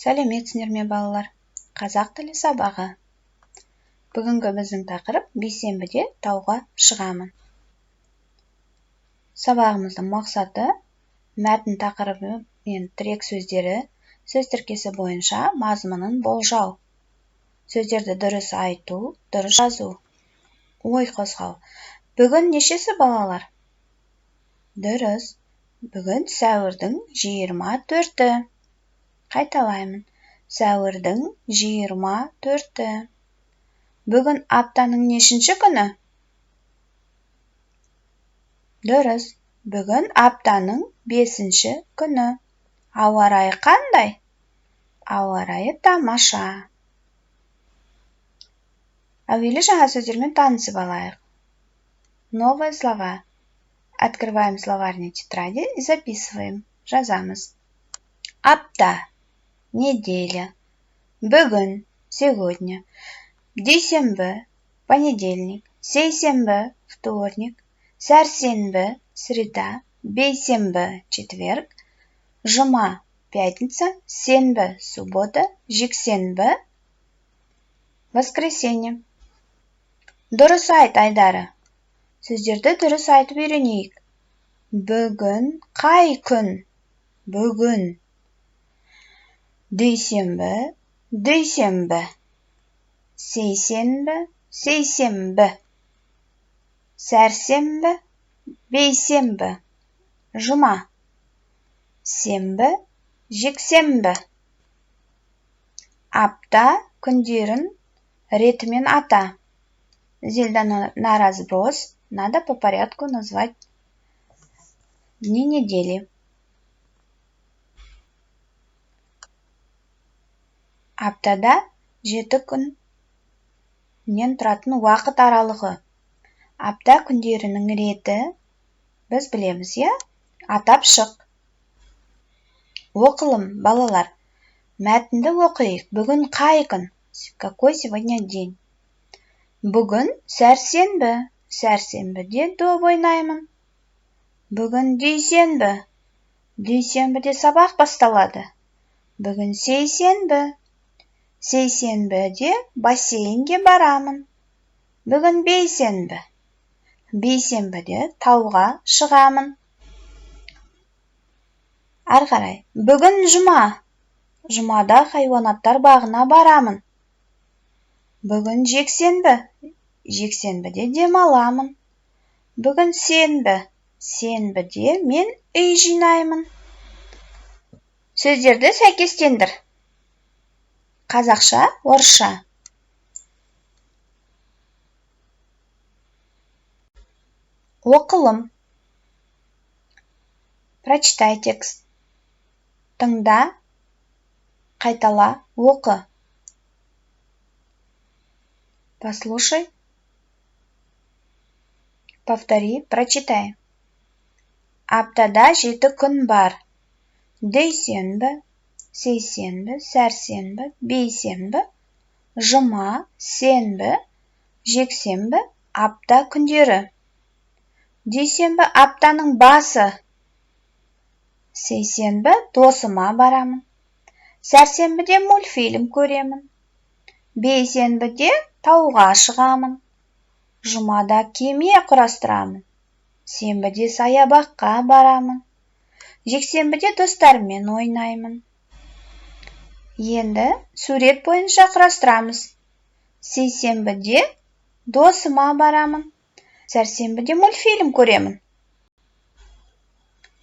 Сәлеметсіңдер ме балалар? Қазақ тілі сабағы. Бүгінгі біздің тақырып бейсенбіде тауға шығамын. Сабағымыздың мақсаты мәтін тақырыбы мен тірек сөздері сөз тіркесі бойынша мазмұнын болжау. Сөздерді дұрыс айту, дұрыс жазу. Ой қозғау. Бүгін нешесі балалар? Дұрыс. Бүгін сәуірдің 24-і. Қайталаймын. Сәуірдің 24-і. Бүгін аптаның нешінші күні? Дұрыс. Бүгін аптаның 5-ші күні. Ауа райы қандай? Ауа райы тамаша. Әуелі жаңа сөздермен танысып алайық. Новые слова. Открываем словарные тетради и записываем. Жазамыз. Апта. Неделя. Бүгін. Сегодня. Дүйсенбі. Понедельник. Сейсенбі. Вторник. Сәрсенбі. Среда. Бейсенбі. Четверг. Жұма. Пятница. Сенбі. Суббота. Жексенбі. Воскресенье. Дұрыс айт, Айдары. Сөздерді дұрыс айтып үйренейік. Бүгін қай күн? Бүгін. Дүйсенбі. Дүйсенбі. Сейсенбі. Сейсенбі. Сәрсенбі. Бейсенбі. Жұма. Сенбі. Жексенбі. Апта күндерін ретімен ата. Зельда на разброс. Надо по порядку назвать дни недели. Аптада 7 күннен тұратын уақыт аралығы. Апта күндерінің реті біз білеміз, я? Атап шық. Оқылым, балалар. Мәтінді оқиық. Бүгін қай күн? Какой сегодня день? Бүгін сәрсенбі. Сәрсенбіде доп ойнаймын. Бүгін дүйсенбі. Дүйсенбіде сабақ басталады. Бүгін сейсенбі. Сейсенбіде бассейнге барамын. Бүгін бейсенбі. Бейсенбіде тауға шығамын. Ары қарай. Бүгін жұма. Жұмада хайуанаттар бағына барамын. Бүгін жексенбі. Жексенбіде демаламын. Бүгін сенбі. Сенбіде мен үй жинаймын. Сөздерді сәйкестендір. Қазақша, орысша. Оқылым. Прочитай текст. Тыңда, қайтала, оқы. Послушай. Повтори, прочитай. Аптада 7 күн бар. Дүйсенбі, сейсенбі, сәрсенбі, бейсенбі, жұма, сенбі, жексенбі, апта күндері. Дүйсенбі аптаның басы. Сейсенбі досыма барамын. Сәрсенбіде мультфильм көремін. Бейсенбіде тауға шығамын. Жұмада кеме құрастырамын. Сенбіде саябаққа барамын. Жексенбіде достарыммен ойнаймын. Енді сурет бойынша құрастырамыз. Сейсенбіде досыма барамын. Сәрсенбіде мультфильм көремін.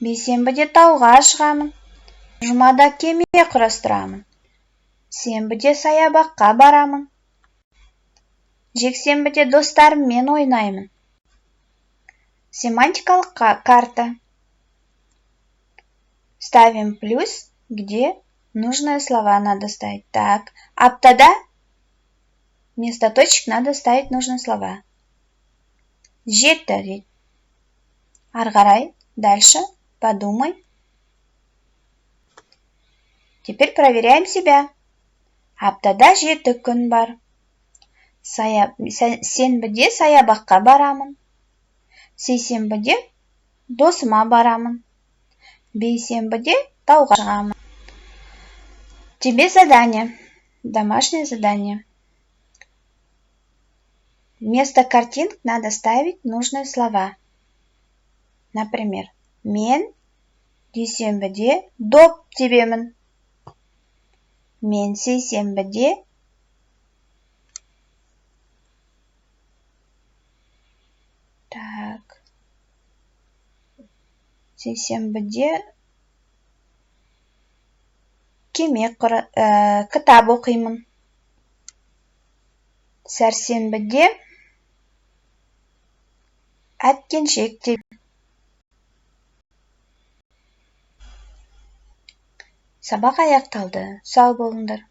Бейсенбіде тауға шығамын. Жұмада кеме құрастырамын. Сенбіде саябаққа барамын. Жексенбіде достарыммен ойнаймын. Семантикалық карта. Ставим плюс, где нужные слова надо ставить. Так, аптада вместо точек надо ставить нужные слова. Жеті. Ары қарай, дальше, подумай. Теперь проверяем себя. Аптада 7 күн бар. Сенбіде саябаққа барамын. Сейсенбіде досыма барамын. Бейсенбіде тауға шығамын. Тебе задание. Домашнее задание. Вместо картинок надо ставить нужные слова. Например, мен дүйсенбіде доп тебемін. Мен сейсенбіде кітап оқимын. Сәрсенбіде әткеншек тебемін. Сабақ аяқталды. Сау болыңдар.